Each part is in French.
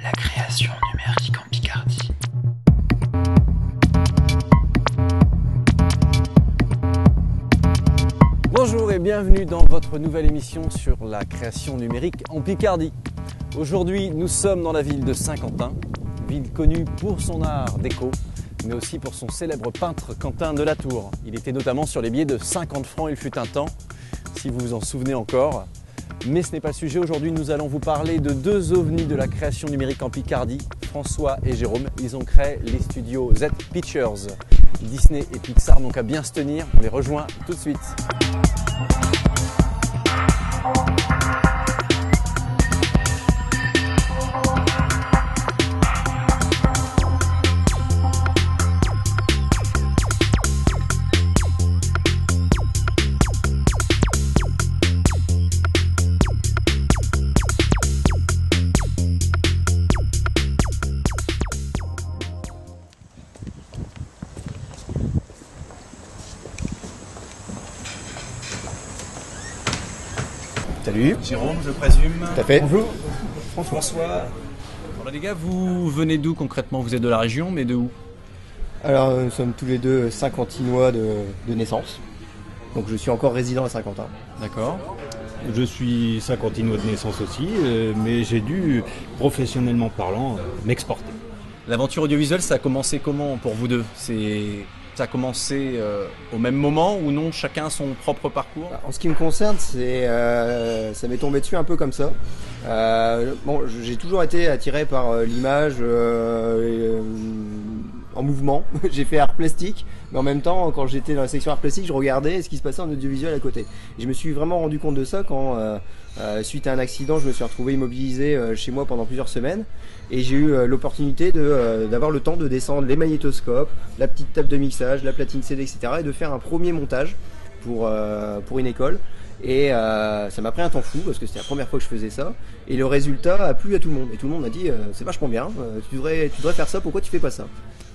La création numérique en Picardie. Bonjour et bienvenue dans votre nouvelle émission sur la création numérique en Picardie. Aujourd'hui, nous sommes dans la ville de Saint-Quentin, ville connue pour son art déco, mais aussi pour son célèbre peintre Quentin de la Tour. Il était notamment sur les billets de 50 francs, il fut un temps, si vous vous en souvenez encore. Mais ce n'est pas le sujet. Aujourd'hui, nous allons vous parler de deux ovnis de la création numérique en Picardie, François et Jérôme. Ils ont créé les studios Z Pictures. Disney et Pixar n'ont qu'à bien se tenir. On les rejoint tout de suite. Salut. Jérôme, je présume. Tout à fait. Bonjour. François. Alors les gars, vous venez d'où concrètement? Vous êtes de la région, mais de où? Alors nous sommes tous les deux Saint-Quentinois de naissance. Donc je suis encore résident à Saint-Quentin. D'accord. Je suis Saint-Quentinois de naissance aussi, mais j'ai dû, professionnellement parlant, m'exporter. L'aventure audiovisuelle, ça a commencé comment pour vous deux? Ça a commencé au même moment ou non? Chacun son propre parcours? En ce qui me concerne, ça m'est tombé dessus un peu comme ça. J'ai toujours été attiré par l'image en mouvement. J'ai fait art plastique, mais en même temps, quand j'étais dans la section art plastique, je regardais ce qui se passait en audiovisuel à côté. Et je me suis vraiment rendu compte de ça quand, suite à un accident, je me suis retrouvé immobilisé chez moi pendant plusieurs semaines. Et j'ai eu l'opportunité d'avoir le temps de descendre les magnétoscopes, la petite table de mixage, la platine CD, etc. et de faire un premier montage pour une école. Et ça m'a pris un temps fou parce que c'était la première fois que je faisais ça. Et le résultat a plu à tout le monde. Et tout le monde m'a dit c'est vachement bien, tu devrais faire ça, pourquoi tu fais pas ça?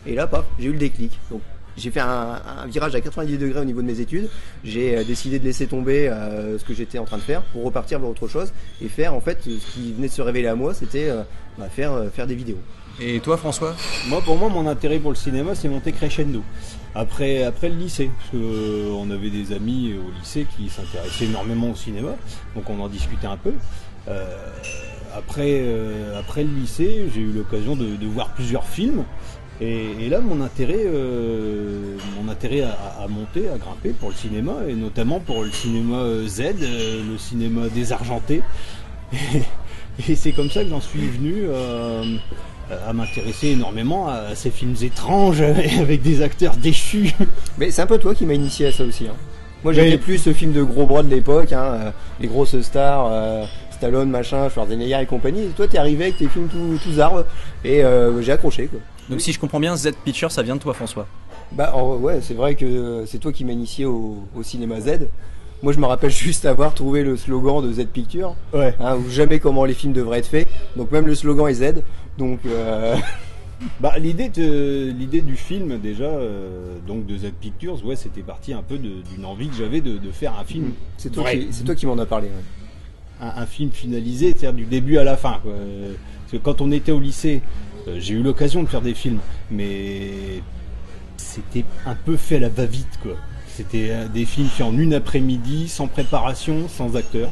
Et là, paf, j'ai eu le déclic. Donc j'ai fait un virage à 90 degrés au niveau de mes études. J'ai décidé de laisser tomber ce que j'étais en train de faire pour repartir vers autre chose et faire en fait ce qui venait de se révéler à moi, c'était faire des vidéos. Et toi, François? Pour moi, mon intérêt pour le cinéma, c'est monté crescendo. Après le lycée, parce qu'on avait des amis au lycée qui s'intéressaient énormément au cinéma, donc on en discutait un peu. Après le lycée, j'ai eu l'occasion de voir plusieurs films. Et là, mon intérêt a monté, a grimpé pour le cinéma, et notamment pour le cinéma Z, le cinéma désargenté. Et c'est comme ça que j'en suis venu à m'intéresser énormément à ces films étranges avec des acteurs déchus. Mais c'est un peu toi qui m'as initié à ça aussi. Hein. Moi, j'aimais plus ce film de gros bras de l'époque, les grosses stars. Stallone, machin, Schwarzenegger et compagnie. Et toi, t'es arrivé avec tes films tous arbres et j'ai accroché, quoi. Donc si je comprends bien, Z Pictures, ça vient de toi, François? Ouais, c'est vrai que c'est toi qui m'as initié au cinéma Z. Moi, je me rappelle juste avoir trouvé le slogan de Z Pictures. Ouais. Ou jamais comment les films devraient être faits. Donc même le slogan est Z. Donc l'idée du film déjà, donc de Z Pictures, ouais, c'était parti un peu d'une envie que j'avais de faire un film. C'est toi qui m'en as parlé. Ouais. Un film finalisé, c'est-à-dire du début à la fin, quoi. Parce que quand on était au lycée, j'ai eu l'occasion de faire des films, mais c'était un peu fait à la va-vite, quoi. C'était des films faits en une après-midi, sans préparation, sans acteur,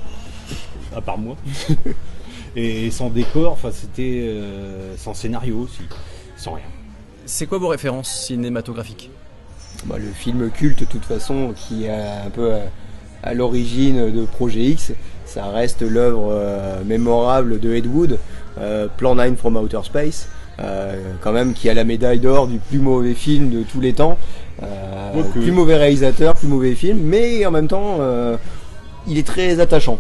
à part moi, et sans décor, enfin c'était sans scénario aussi, sans rien. C'est quoi vos références cinématographiques? Le film culte, de toute façon, qui est un peu à l'origine de Projet X, ça reste l'œuvre mémorable de Ed Wood, Plan 9 from Outer Space, quand même, qui a la médaille d'or du plus mauvais film de tous les temps, plus mauvais réalisateur, plus mauvais film, mais en même temps il est très attachant.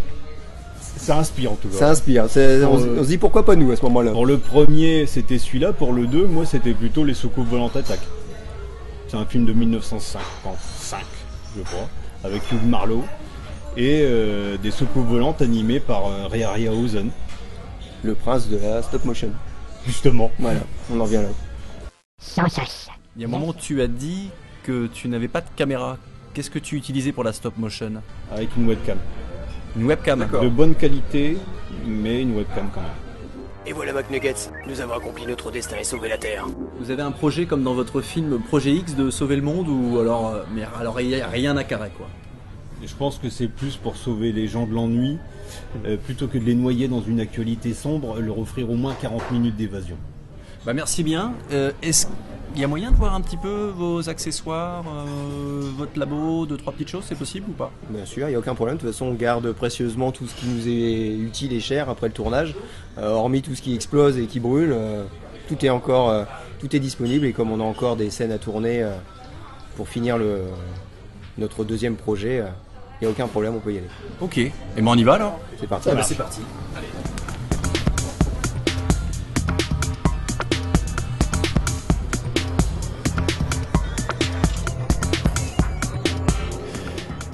Ça inspire en tout cas. Ça inspire, on se dit pourquoi pas nous à ce moment-là. Pour le premier c'était celui-là, pour le 2 moi c'était plutôt Les Soucoupes Volantes Attaquent. C'est un film de 1955 je crois, avec Hugh Marlowe et des soucoupes volantes animées par Ray Harryhausen. Le prince de la stop motion. Justement. Voilà, on en vient là. Il y a un moment où tu as dit que tu n'avais pas de caméra. Qu'est-ce que tu utilisais pour la stop motion? Avec une webcam. Une webcam. De bonne qualité, mais une webcam quand même. Et voilà McNuggets, nous avons accompli notre destin et sauvé la Terre. Vous avez un projet comme dans votre film Projet X de sauver le monde ou alors, mais alors il n'y a rien à carré quoi. Et je pense que c'est plus pour sauver les gens de l'ennui, plutôt que de les noyer dans une actualité sombre, leur offrir au moins 40 minutes d'évasion. Bah merci bien. Est-ce qu'il y a moyen de voir un petit peu vos accessoires, votre labo, 2-3 petites choses, c'est possible ou pas? Bien sûr, il n'y a aucun problème. De toute façon, on garde précieusement tout ce qui nous est utile et cher après le tournage. Hormis tout ce qui explose et qui brûle, tout est encore tout est disponible. Et comme on a encore des scènes à tourner pour finir notre deuxième projet, il n'y a aucun problème, on peut y aller. Ok, et ben on y va alors. C'est parti. C'est parti. Allez.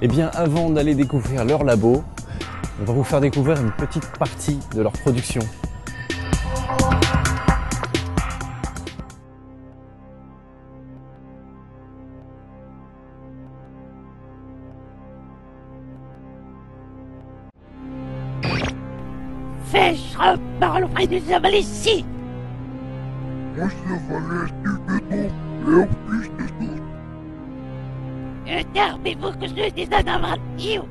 Eh bien, avant d'aller découvrir leur labo, on va vous faire découvrir une petite partie de leur production. Fèche parle auprès des ici. Moi, je valais du béton, et au plus de tout. Garbez-vous que je des adamantios.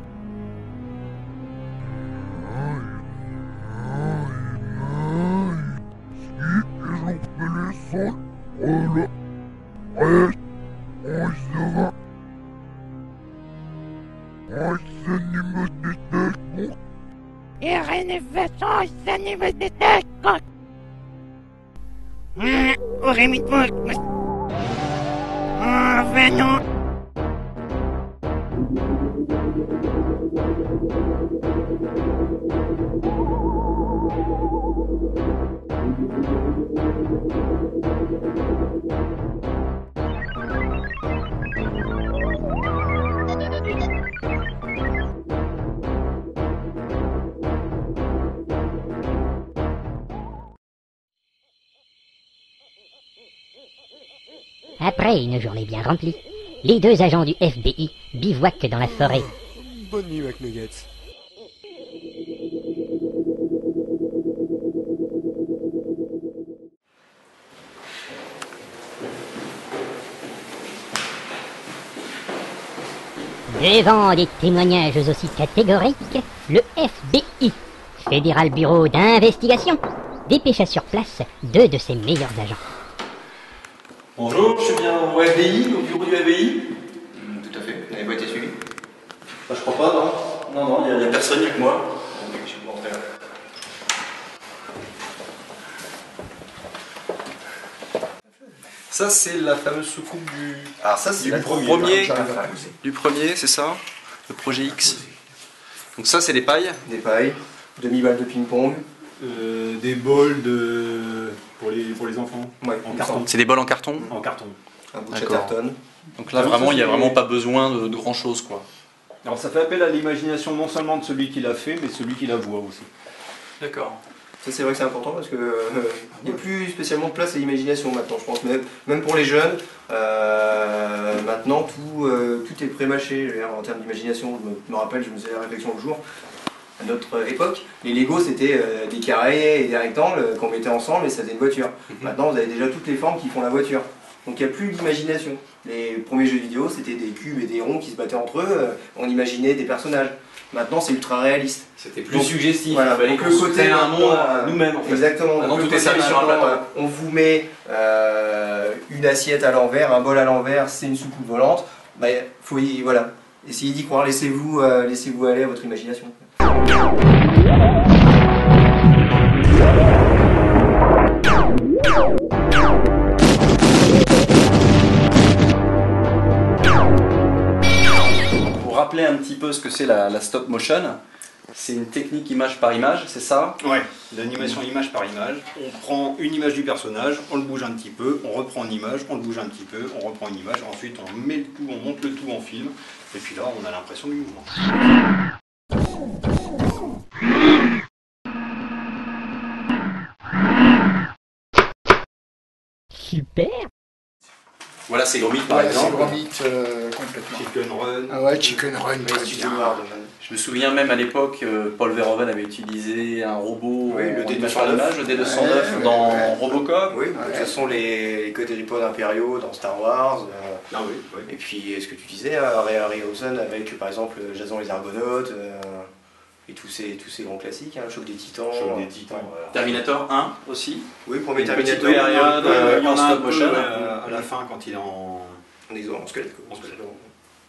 Si, ils ont fait les sols, voilà. On s'anime des techniques. Et rien n'est fait sans s'anime des techniques. Aurait mis de moi. Venons. Après une journée bien remplie, les deux agents du FBI bivouaquent dans la forêt. Bonne nuit McNuggets. Devant des témoignages aussi catégoriques, le FBI, Fédéral Bureau d'investigation, dépêcha sur place deux de ses meilleurs agents. Bonjour, je suis bien au FBI, au bureau du FBI. Tout à fait. Vous n'avez pas été suivi? Je crois pas, non. Non, il y a personne, il y a que moi. Je vais vous montrer là. Ça, c'est la fameuse soucoupe du... Alors ça, c'est Du la premier. j'arrive à la pousser. Du premier, c'est ça? Le projet X. Donc ça, c'est des pailles. Des pailles, demi-balles de ping-pong. Des bols pour les enfants. Ouais, En carton. C'est des bols en carton. En carton. Un bout de D'accord. Chatterton. Donc là, vraiment, il n'y a vraiment pas besoin de grand chose, quoi. Alors ça fait appel à l'imagination non seulement de celui qui l'a fait, mais celui qui la voit aussi. D'accord. Ça, c'est vrai que c'est important parce que il n'y a plus spécialement de place à l'imagination maintenant, je pense. Même pour les jeunes, maintenant tout est pré-mâché. Je veux dire, en termes d'imagination, je me rappelle, je me faisais la réflexion le jour. À notre époque, les Lego c'était des carrés et des rectangles qu'on mettait ensemble et ça faisait une voiture. Maintenant, vous avez déjà toutes les formes qui font la voiture. Donc il n'y a plus d'imagination. Les premiers jeux vidéo, c'était des cubes et des ronds qui se battaient entre eux. On imaginait des personnages. Maintenant, c'est ultra réaliste. C'était plus Donc, suggestif. voilà, Il fallait donc le côté construire un monde maintenant, nous-mêmes. En fait. Exactement. Maintenant, Donc, tout le est servi côté sur un maintenant, plateau. on vous met une assiette à l'envers, un bol à l'envers, c'est une soucoupe volante. Bah, faut voilà. Essayez d'y croire. Laissez-vous aller à votre imagination. Pour rappeler un petit peu ce que c'est la stop motion, c'est une technique image par image, c'est ça? Ouais, l'animation image par image. On prend une image du personnage, on le bouge un petit peu, on reprend une image, on le bouge un petit peu, on reprend une image, ensuite on met le tout, on monte le tout en film, et puis là on a l'impression du mouvement. Super. Voilà, c'est Gromit par Ouais, c'est exemple. Gromit complètement. Chicken Run. Ah ouais, Chicken Run, très Studio bien. Ward. Je me souviens même à l'époque, Paul Verhoeven avait utilisé un robot, Oui, le en D209. image par image, le D209 Ouais, dans ouais. Robocop. Oui, de toute façon, les quadripodes impériaux dans Star Wars. Ah oui, oui. Et puis, ce que tu disais, Ray Harryhausen avec par exemple Jason les Argonautes. Et tous ces grands classiques, hein, Choc des Titans. Choc des Titans, Ouais. voilà. Terminator 1 aussi. Oui, premier Une petite Terminator. période, Il y en en a un stop peu motion. à la fin quand il est en... En squelette. Quoi.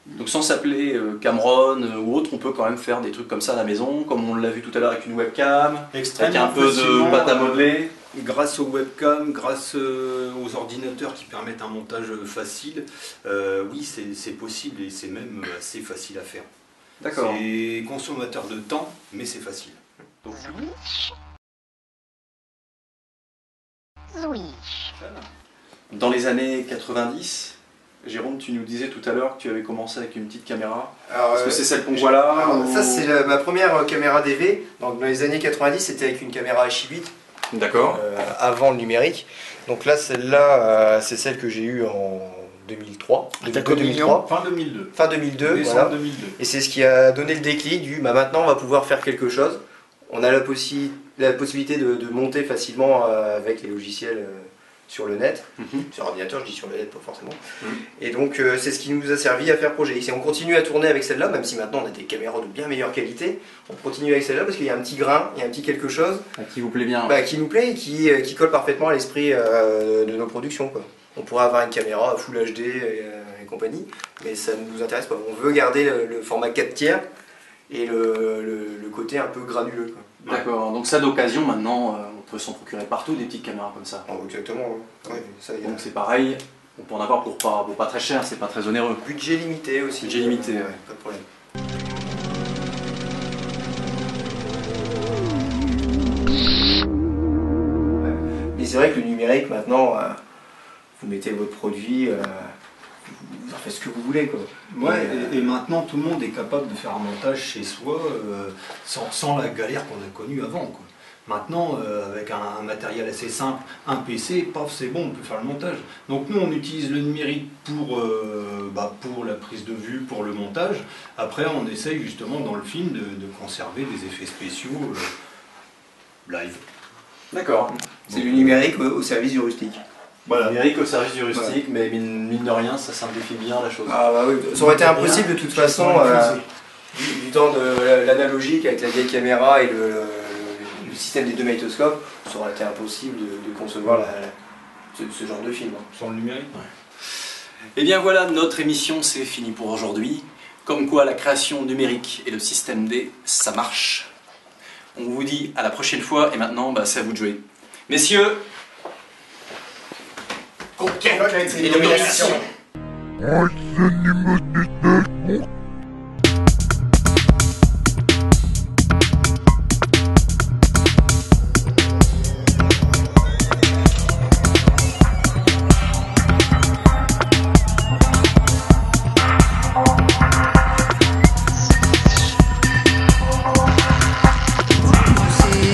Donc sans s'appeler Cameron ou autre, on peut quand même faire des trucs comme ça à la maison, comme on l'a vu tout à l'heure avec une webcam, avec un peu de pâte à modeler. Grâce aux webcams, grâce aux ordinateurs qui permettent un montage facile, oui, c'est possible et c'est même assez facile à faire. D'accord. C'est consommateur de temps, mais c'est facile. Donc, Oui. dans les années 90, Jérôme, tu nous disais tout à l'heure que tu avais commencé avec une petite caméra. Alors, Est-ce que c'est celle qu'on voit là alors, ou- ça, c'est ma première caméra DV. Donc, dans les années 90, c'était avec une caméra H8. D'accord. Avant le numérique. Donc là, celle-là, c'est celle que j'ai eue en 2003. T'as combien 2003. Fin 2002. Fin 2002, Décembre voilà. 2002. Et c'est ce qui a donné le déclic du maintenant on va pouvoir faire quelque chose. On a la possibilité de monter facilement avec les logiciels sur le net. Sur ordinateur, je dis sur le net, pas forcément. Et donc c'est ce qui nous a servi à faire Projet X. Et on continue à tourner avec celle-là, même si maintenant on a des caméras de bien meilleure qualité. On continue avec celle-là parce qu'il y a un petit grain, il y a un petit quelque chose Qui vous plaît bien. qui nous plaît et qui colle parfaitement à l'esprit de nos productions, quoi. On pourrait avoir une caméra Full HD et compagnie, mais ça ne nous intéresse pas. On veut garder le format 4 tiers et le côté un peu granuleux, quoi. D'accord. Donc ça d'occasion maintenant, on peut s'en procurer partout des petites caméras comme ça. Oh, exactement. Ouais, ça, y a Donc c'est pareil, on peut en avoir pour pas très cher, c'est pas très onéreux. budget limité aussi. Budget limité, ouais. Pas de problème. Mais c'est vrai que le numérique maintenant, vous mettez votre produit, vous en faites ce que vous voulez, quoi. Ouais, et maintenant tout le monde est capable de faire un montage chez soi sans la galère qu'on a connue avant, quoi. Maintenant, avec un matériel assez simple, un PC, paf, c'est bon, on peut faire le montage. Donc nous, on utilise le numérique pour la prise de vue, pour le montage. Après, on essaye justement dans le film de conserver des effets spéciaux live. D'accord. C'est du numérique au service du rustique. Voilà. Numérique au service du rustique, mais mine de rien, ça simplifie bien la chose. Ah bah oui, ça aurait été impossible de toute façon, du temps de l'analogique avec la vieille caméra et le système des 2 magnétoscopes, ça aurait été impossible de concevoir ce genre de film. Sans le numérique. Et bien voilà, notre émission c'est fini pour aujourd'hui. Comme quoi la création numérique et le système D, ça marche. On vous dit à la prochaine fois et maintenant c'est à vous de jouer. Messieurs, Illumination.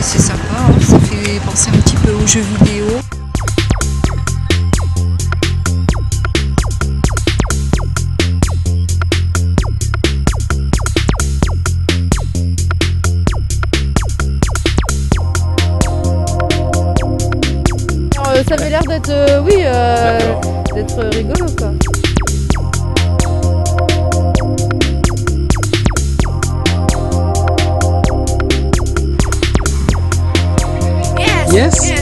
C'est sympa, hein, ça fait penser un petit peu aux jeux vidéo. Ça avait l'air d'être, d'être rigolo, quoi. Yes.